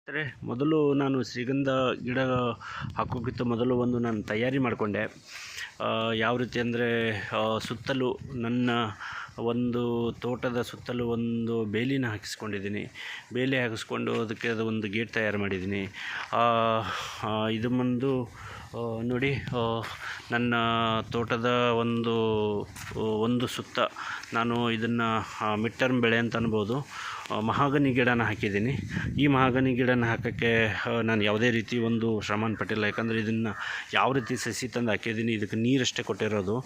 ಅಂದರೆ ಮೊದಲು ನಾನು ಶ್ರೀಗಂಧ ಗಿಡ ಹಾಕೋಕ್ಕಿಂತ ಮೊದಲು ನಾನು ತಯಾರಿ ಮಾಡಿಕೊಂಡೆ. ಯಾವ ರೀತಿ ಅಂದರೆ ಸುತ್ತಲೂ ನನ್ನ ಒಂದು ತೋಟದ ಸುತ್ತಲೂ ಒಂದು ಬೇಲಿನ ಹಾಕಿಸ್ಕೊಂಡಿದ್ದೀನಿ. ಬೇಲಿ ಹಾಕಿಸ್ಕೊಂಡು ಅದಕ್ಕೆ ಒಂದು ಗೇಟ್ ತಯಾರು ಮಾಡಿದ್ದೀನಿ. ಇದು ಬಂದು ನೋಡಿ, ನನ್ನ ತೋಟದ ಒಂದು ಸುತ್ತ ನಾನು ಇದನ್ನು ಮಿಡ್ ಟರ್ಮ್ ಬೆಳೆ ಅಂತ ಅನ್ಬೋದು, ಮಹಾಗನಿ ಗಿಡನ ಹಾಕಿದ್ದೀನಿ. ಈ ಮಹಾಗನಿ ಗಿಡನ ಹಾಕೋಕ್ಕೆ ನಾನು ಯಾವುದೇ ರೀತಿ ಒಂದು ಶ್ರಮನ ಪಟ್ಟಿಲ್ಲ. ಯಾಕಂದರೆ ಇದನ್ನು ಯಾವ ರೀತಿ ಸಸಿ ತಂದು ಹಾಕಿದ್ದೀನಿ, ಇದಕ್ಕೆ ನೀರಷ್ಟೇ ಕೊಟ್ಟಿರೋದು.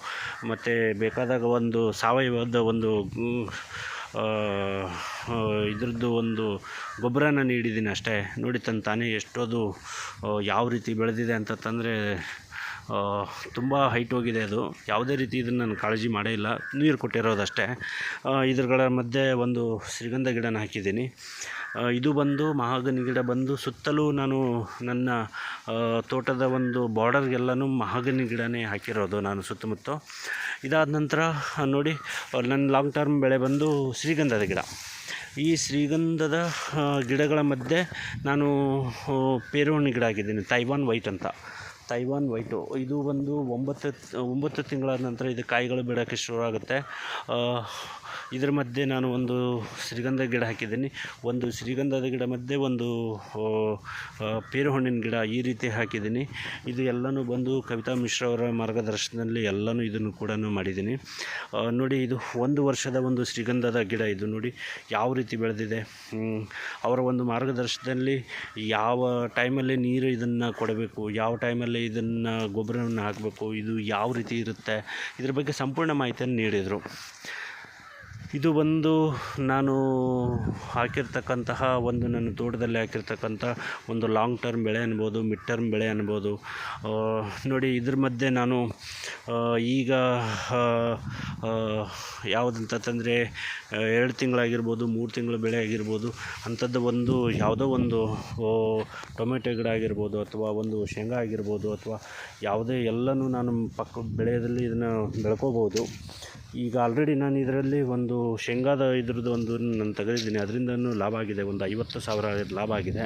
ಮತ್ತು ಬೇಕಾದಾಗ ಒಂದು ಸಾವಯವದ ಇದ್ರದ್ದು ಒಂದು ಗೊಬ್ಬರನ ನೀಡಿದ್ದೀನಿ ಅಷ್ಟೇ. ನೋಡಿ ತಾನೇ ಎಷ್ಟೋದು ಯಾವ ರೀತಿ ಬೆಳೆದಿದೆ ಅಂತಂದರೆ ತುಂಬ ಹೈಟ್ ಹೋಗಿದೆ. ಅದು ಯಾವುದೇ ರೀತಿ ಇದನ್ನು ನಾನು ಕಾಳಜಿ ಮಾಡೇ ಇಲ್ಲ, ನೀರು ಕೊಟ್ಟಿರೋದಷ್ಟೇ. ಇದ್ರಗಳ ಮಧ್ಯೆ ಒಂದು ಶ್ರೀಗಂಧ ಗಿಡನ ಹಾಕಿದ್ದೀನಿ. ಇದು ಬಂದು ಮಹಾಗನಿ ಗಿಡ ಬಂದು ಸುತ್ತಲೂ ನಾನು ನನ್ನ ತೋಟದ ಒಂದು ಬಾರ್ಡರ್ಗೆಲ್ಲನೂ ಮಹಾಗನಿ ಗಿಡನೇ ಹಾಕಿರೋದು ನಾನು ಸುತ್ತಮುತ್ತ. ಇದಾದ ನಂತರ ನೋಡಿ, ನನ್ನ ಲಾಂಗ್ ಟರ್ಮ್ ಬೆಳೆ ಬಂದು ಶ್ರೀಗಂಧದ ಗಿಡ. ಈ ಶ್ರೀಗಂಧದ ಗಿಡಗಳ ಮಧ್ಯೆ ನಾನು ಪೇರುಹಣ್ಣು ಗಿಡ ಹಾಕಿದ್ದೀನಿ, ತೈವಾನ್ ವೈಟ್ ಅಂತ. ತೈವಾನ್ ವೈಟು ಇದು ಬಂದು 9 ತಿಂಗಳ ನಂತರ ಇದು ಕಾಯಿಗಳು ಬಿಡೋಕ್ಕೆ ಶುರು ಆಗುತ್ತೆ. ಇದರ ಮಧ್ಯೆ ನಾನು ಒಂದು ಶ್ರೀಗಂಧ ಗಿಡ ಹಾಕಿದ್ದೀನಿ. ಒಂದು ಶ್ರೀಗಂಧದ ಗಿಡ ಮಧ್ಯೆ ಒಂದು ಪೇರುಹಣ್ಣಿನ ಗಿಡ ಈ ರೀತಿ ಹಾಕಿದ್ದೀನಿ. ಇದು ಎಲ್ಲನೂ ಬಂದು ಕವಿತಾ ಮಿಶ್ರ ಅವರ ಮಾರ್ಗದರ್ಶನದಲ್ಲಿ ಎಲ್ಲನೂ ಇದನ್ನು ಕೂಡ ಮಾಡಿದ್ದೀನಿ. ನೋಡಿ, ಇದು 1 ವರ್ಷದ ಒಂದು ಶ್ರೀಗಂಧದ ಗಿಡ. ಇದು ನೋಡಿ ಯಾವ ರೀತಿ ಬೆಳೆದಿದೆ. ಅವರ ಒಂದು ಮಾರ್ಗದರ್ಶನದಲ್ಲಿ ಯಾವ ಟೈಮಲ್ಲಿ ನೀರು ಇದನ್ನು ಕೊಡಬೇಕು, ಯಾವ ಟೈಮಲ್ಲಿ ಇದನ್ನು ಗೊಬ್ಬರವನ್ನು ಹಾಕಬೇಕು, ಇದು ಯಾವ ರೀತಿ ಇರುತ್ತೆ, ಇದ್ರ ಬಗ್ಗೆ ಸಂಪೂರ್ಣ ಮಾಹಿತಿಯನ್ನು ನೀಡಿದರು. ಇದು ಬಂದು ನಾನು ಹಾಕಿರ್ತಕ್ಕಂತಹ ನನ್ನ ತೋಟದಲ್ಲಿ ಹಾಕಿರ್ತಕ್ಕಂಥ ಒಂದು ಲಾಂಗ್ ಟರ್ಮ್ ಬೆಳೆ ಅನ್ಬೋದು, ಮಿಡ್ ಟರ್ಮ್ ಬೆಳೆ ಅನ್ಬೋದು. ನೋಡಿ, ಇದ್ರ ಮಧ್ಯೆ ನಾನು ಈಗ ಯಾವುದಂತಂದರೆ 2 ತಿಂಗಳಾಗಿರ್ಬೋದು, 3 ತಿಂಗಳ ಬೆಳೆ ಆಗಿರ್ಬೋದು, ಅಂಥದ್ದು ಯಾವುದೋ ಒಂದು ಟೊಮೆಟೊ ಗಿಡ ಆಗಿರ್ಬೋದು, ಅಥವಾ ಒಂದು ಶೇಂಗಾ ಆಗಿರ್ಬೋದು, ಅಥವಾ ಯಾವುದೇ ಎಲ್ಲನೂ ನಾನು ಬೆಳೆಯಲ್ಲಿ ಇದನ್ನು ಬೆಳ್ಕೋಬೋದು. ಈಗ ಆಲ್ರೆಡಿ ನಾನು ಇದರಲ್ಲಿ ಒಂದು ಶೇಂಗಾದ ಇದ್ರದ್ದು ನಾನು ತೆಗೆದಿದ್ದೀನಿ. ಅದರಿಂದನೂ ಲಾಭ ಆಗಿದೆ, ಒಂದು 50,000 ಲಾಭ ಆಗಿದೆ.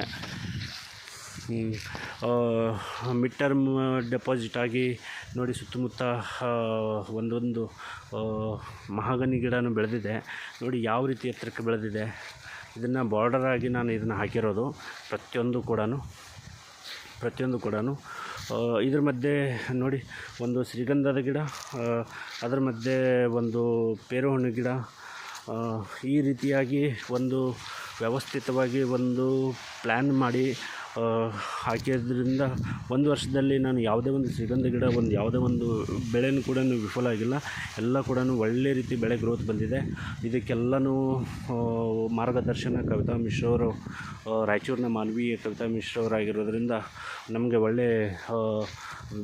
ಮಿಡ್ ಟರ್ಮ್ ಡೆಪಾಸಿಟ್ ಆಗಿ ನೋಡಿ, ಸುತ್ತಮುತ್ತ ಒಂದೊಂದು ಮಹಾಗನಿ ಗಿಡನೂ ಬೆಳೆದಿದೆ. ನೋಡಿ ಯಾವ ರೀತಿ ಎತ್ತರಕ್ಕೆ ಬೆಳೆದಿದೆ. ಇದನ್ನು ಬಾರ್ಡರ್ ಆಗಿ ನಾನು ಇದನ್ನು ಹಾಕಿರೋದು ಪ್ರತಿಯೊಂದು ಕೂಡ. ಇದ್ರ ಮಧ್ಯೆ ನೋಡಿ, ಒಂದು ಶ್ರೀಗಂಧದ ಗಿಡ, ಅದರ ಮಧ್ಯೆ ಒಂದು ಪೇರುಹಣ್ಣು ಗಿಡ. ಈ ರೀತಿಯಾಗಿ ಒಂದು ವ್ಯವಸ್ಥಿತವಾಗಿ ಒಂದು ಪ್ಲ್ಯಾನ್ ಮಾಡಿ ಹಾಕಿದ್ರಿಂದ 1 ವರ್ಷದಲ್ಲಿ ನಾನು ಯಾವುದೇ ಒಂದು ಶ್ರೀಗಂಧ ಗಿಡ ಯಾವುದೇ ಒಂದು ಬೆಳೆನೂ ಕೂಡ ವಿಫಲ ಆಗಿಲ್ಲ. ಎಲ್ಲ ಕೂಡ ಒಳ್ಳೆ ರೀತಿ ಬೆಳೆ ಗ್ರೋತ್ ಬಂದಿದೆ. ಇದಕ್ಕೆಲ್ಲನೂ ಮಾರ್ಗದರ್ಶನ ಕವಿತಾ ಮಿಶ್ರ ಅವರು, ರಾಯಚೂರಿನ ಮಾನವೀಯ ಕವಿತಾ ಮಿಶ್ರ ಅವರಾಗಿರೋದ್ರಿಂದ ನಮಗೆ ಒಳ್ಳೆ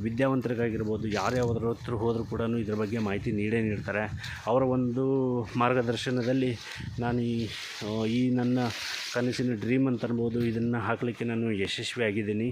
ವಿದ್ಯಾವಂತರಿಗಾಗಿರ್ಬೋದು, ಯಾರ್ಯಾವ್ದ್ರ ಹತ್ರ ಹೋದರೂ ಕೂಡ ಇದ್ರ ಬಗ್ಗೆ ಮಾಹಿತಿ ನೀಡ್ತಾರೆ. ಅವರ ಒಂದು ಮಾರ್ಗದರ್ಶನದಲ್ಲಿ ನಾನು ಈ ನನ್ನ ಕನಸಿನ ಡ್ರೀಮ್ ಅಂತ ಅನ್ಬೋದು, ಇದನ್ನು ಹಾಕಲಿಕ್ಕೆ ನಾನು ಯಶಸ್ವಿಯಾಗಿದ್ದೀನಿ.